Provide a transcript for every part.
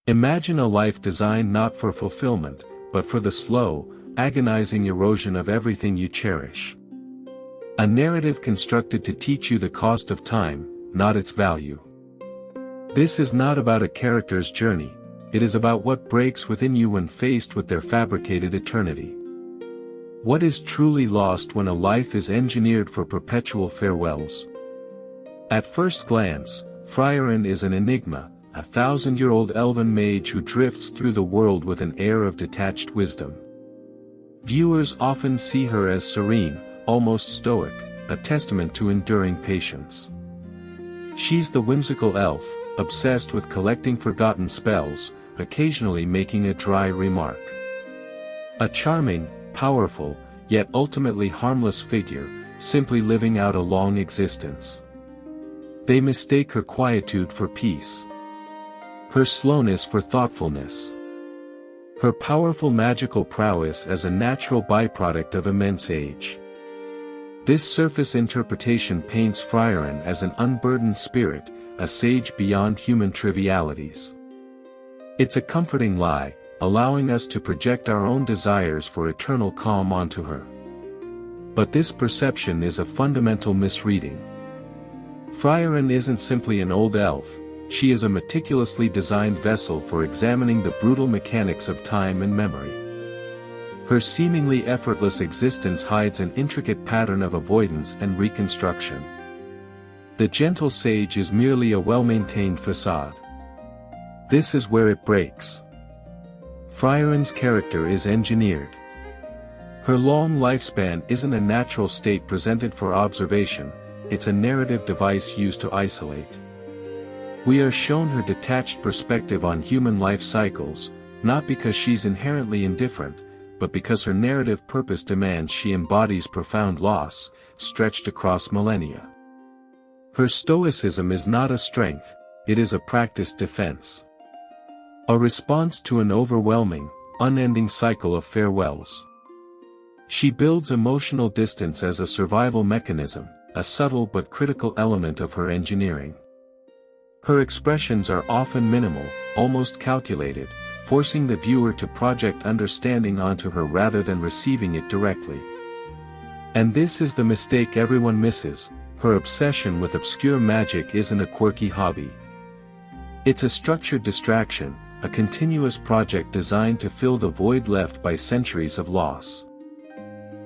Imagine a life designed not for fulfillment, but for the slow, agonizing erosion of everything you cherish. A narrative constructed to teach you the cost of time, not its value. This is not about a character's journey, it is about what breaks within you when faced with their fabricated eternity. What is truly lost when a life is engineered for perpetual farewells? At first glance, Frieren is an enigma, a 1,000-year-old elven mage who drifts through the world with an air of detached wisdom. Viewers often see her as serene, almost stoic, a testament to enduring patience. She's the whimsical elf, obsessed with collecting forgotten spells, occasionally making a dry remark. A charming, powerful, yet ultimately harmless figure, simply living out a long existence. They mistake her quietude for peace, her slowness for thoughtfulness, her powerful magical prowess as a natural byproduct of immense age. This surface interpretation paints Frieren as an unburdened spirit, a sage beyond human trivialities. It's a comforting lie, allowing us to project our own desires for eternal calm onto her. But this perception is a fundamental misreading. Frieren isn't simply an old elf, she is a meticulously designed vessel for examining the brutal mechanics of time and memory. Her seemingly effortless existence hides an intricate pattern of avoidance and reconstruction. The gentle sage is merely a well-maintained facade. This is where it breaks. Frieren's character is engineered. Her long lifespan isn't a natural state presented for observation, it's a narrative device used to isolate. We are shown her detached perspective on human life cycles, not because she's inherently indifferent, but because her narrative purpose demands she embodies profound loss, stretched across millennia. Her stoicism is not a strength, it is a practiced defense. A response to an overwhelming, unending cycle of farewells. She builds emotional distance as a survival mechanism, a subtle but critical element of her engineering. Her expressions are often minimal, almost calculated, forcing the viewer to project understanding onto her rather than receiving it directly. And this is the mistake everyone misses, her obsession with obscure magic isn't a quirky hobby. It's a structured distraction, a continuous project designed to fill the void left by centuries of loss.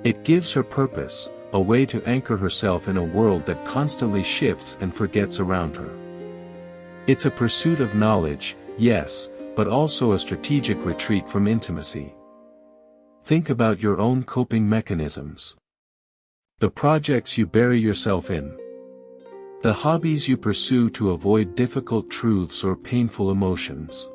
It gives her purpose, a way to anchor herself in a world that constantly shifts and forgets around her. It's a pursuit of knowledge, yes, but also a strategic retreat from intimacy. Think about your own coping mechanisms. The projects you bury yourself in. The hobbies you pursue to avoid difficult truths or painful emotions.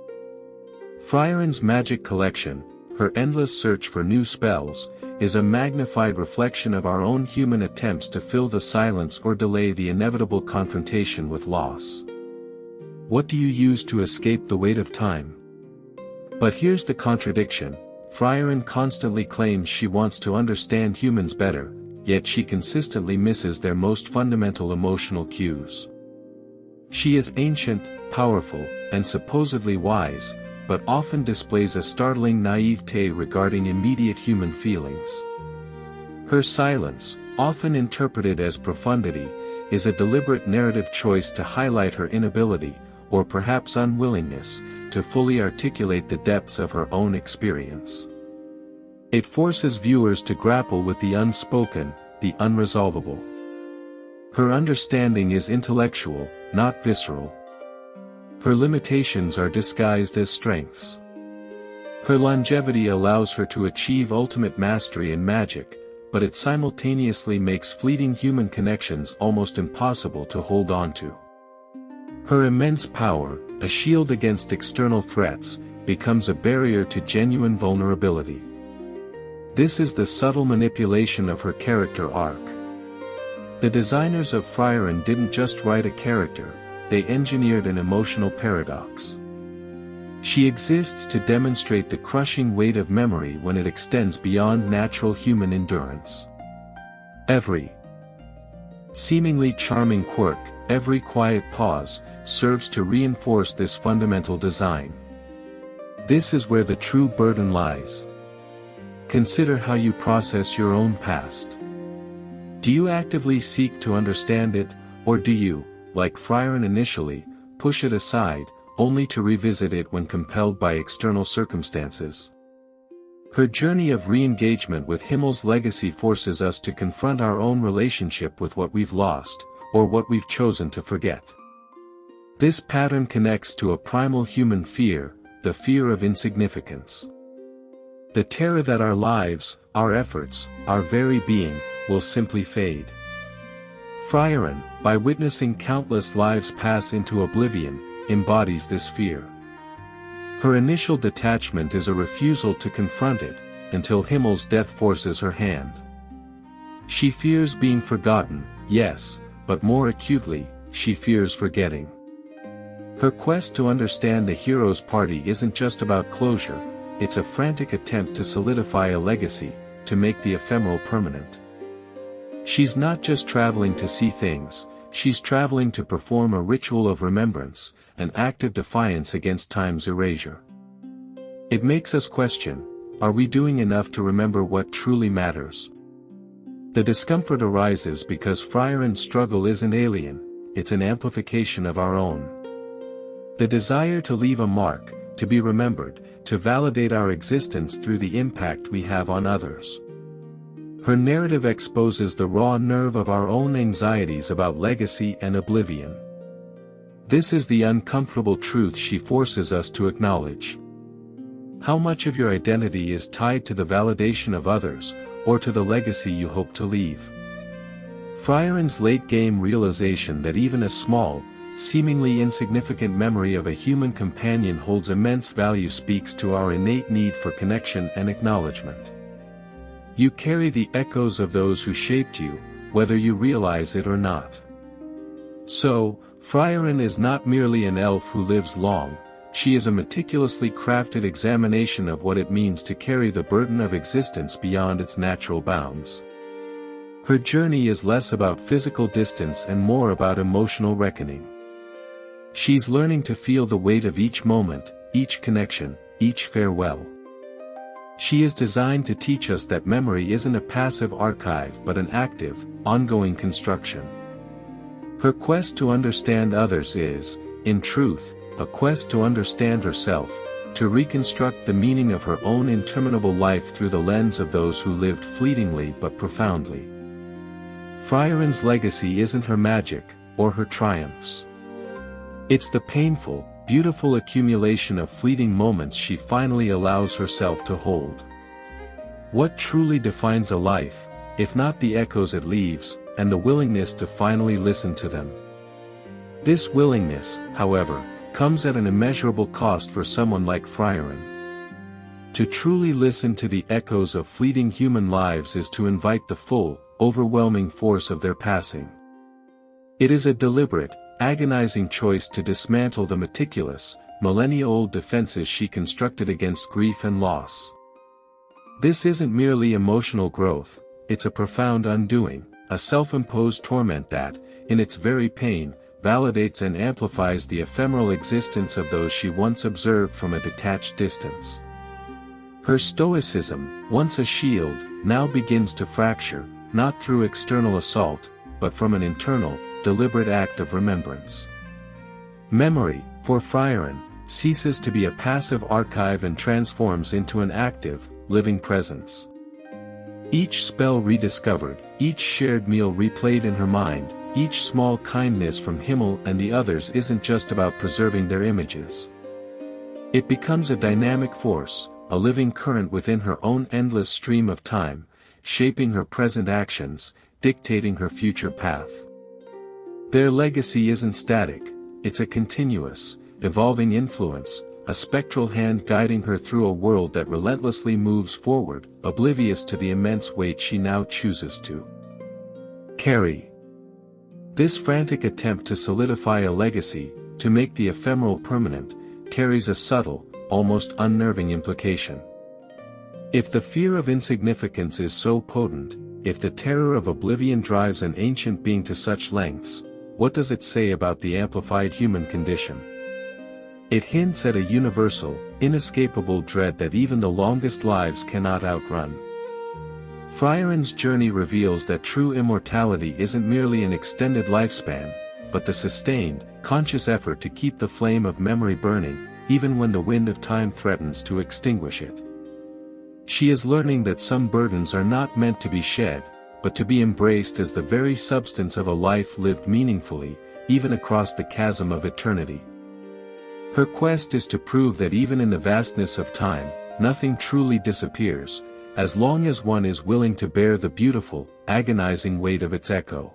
Frieren's magic collection, her endless search for new spells, is a magnified reflection of our own human attempts to fill the silence or delay the inevitable confrontation with loss. What do you use to escape the weight of time? But here's the contradiction, Frieren constantly claims she wants to understand humans better, yet she consistently misses their most fundamental emotional cues. She is ancient, powerful, and supposedly wise, but often displays a startling naivete regarding immediate human feelings. Her silence, often interpreted as profundity, is a deliberate narrative choice to highlight her inability, or perhaps unwillingness, to fully articulate the depths of her own experience. It forces viewers to grapple with the unspoken, the unresolvable. Her understanding is intellectual, not visceral. Her limitations are disguised as strengths. Her longevity allows her to achieve ultimate mastery in magic, but it simultaneously makes fleeting human connections almost impossible to hold on to. Her immense power, a shield against external threats, becomes a barrier to genuine vulnerability. This is the subtle manipulation of her character arc. The designers of Frieren didn't just write a character, they engineered an emotional paradox. She exists to demonstrate the crushing weight of memory when it extends beyond natural human endurance. Every seemingly charming quirk, every quiet pause, serves to reinforce this fundamental design. This is where the true burden lies. Consider how you process your own past. Do you actively seek to understand it, or do you, like Frieren initially, push it aside, only to revisit it when compelled by external circumstances? Her journey of re-engagement with Himmel's legacy forces us to confront our own relationship with what we've lost, or what we've chosen to forget. This pattern connects to a primal human fear, the fear of insignificance. The terror that our lives, our efforts, our very being, will simply fade. Frieren, by witnessing countless lives pass into oblivion, embodies this fear. Her initial detachment is a refusal to confront it, until Himmel's death forces her hand. She fears being forgotten, yes, but more acutely, she fears forgetting. Her quest to understand the hero's party isn't just about closure, it's a frantic attempt to solidify a legacy, to make the ephemeral permanent. She's not just traveling to see things, she's traveling to perform a ritual of remembrance, an act of defiance against time's erasure. It makes us question, are we doing enough to remember what truly matters? The discomfort arises because Frieren's struggle isn't alien, it's an amplification of our own. The desire to leave a mark, to be remembered, to validate our existence through the impact we have on others. Her narrative exposes the raw nerve of our own anxieties about legacy and oblivion. This is the uncomfortable truth she forces us to acknowledge. How much of your identity is tied to the validation of others, or to the legacy you hope to leave? Frieren's late-game realization that even a small, seemingly insignificant memory of a human companion holds immense value speaks to our innate need for connection and acknowledgement. You carry the echoes of those who shaped you, whether you realize it or not. So, Frieren is not merely an elf who lives long, she is a meticulously crafted examination of what it means to carry the burden of existence beyond its natural bounds. Her journey is less about physical distance and more about emotional reckoning. She's learning to feel the weight of each moment, each connection, each farewell. She is designed to teach us that memory isn't a passive archive but an active, ongoing construction. Her quest to understand others is, in truth, a quest to understand herself, to reconstruct the meaning of her own interminable life through the lens of those who lived fleetingly but profoundly. Frieren's legacy isn't her magic, or her triumphs. It's the painful, beautiful accumulation of fleeting moments she finally allows herself to hold. What truly defines a life, if not the echoes it leaves, and the willingness to finally listen to them? This willingness, however, comes at an immeasurable cost for someone like Frieren. To truly listen to the echoes of fleeting human lives is to invite the full, overwhelming force of their passing. It is a deliberate, agonizing choice to dismantle the meticulous, millennia-old defenses she constructed against grief and loss. This isn't merely emotional growth, it's a profound undoing, a self-imposed torment that, in its very pain, validates and amplifies the ephemeral existence of those she once observed from a detached distance. Her Stoicism, once a shield, now begins to fracture, not through external assault, but from an internal, deliberate act of remembrance. Memory, for Frieren, ceases to be a passive archive and transforms into an active, living presence. Each spell rediscovered, each shared meal replayed in her mind, each small kindness from Himmel and the others isn't just about preserving their images. It becomes a dynamic force, a living current within her own endless stream of time, shaping her present actions, dictating her future path. Their legacy isn't static, it's a continuous, evolving influence, a spectral hand guiding her through a world that relentlessly moves forward, oblivious to the immense weight she now chooses to carry. This frantic attempt to solidify a legacy, to make the ephemeral permanent, carries a subtle, almost unnerving implication. If the fear of insignificance is so potent, if the terror of oblivion drives an ancient being to such lengths, what does it say about the amplified human condition? It hints at a universal, inescapable dread that even the longest lives cannot outrun. Frieren's journey reveals that true immortality isn't merely an extended lifespan, but the sustained, conscious effort to keep the flame of memory burning, even when the wind of time threatens to extinguish it. She is learning that some burdens are not meant to be shed, but to be embraced as the very substance of a life lived meaningfully, even across the chasm of eternity. Her quest is to prove that even in the vastness of time, nothing truly disappears, as long as one is willing to bear the beautiful, agonizing weight of its echo.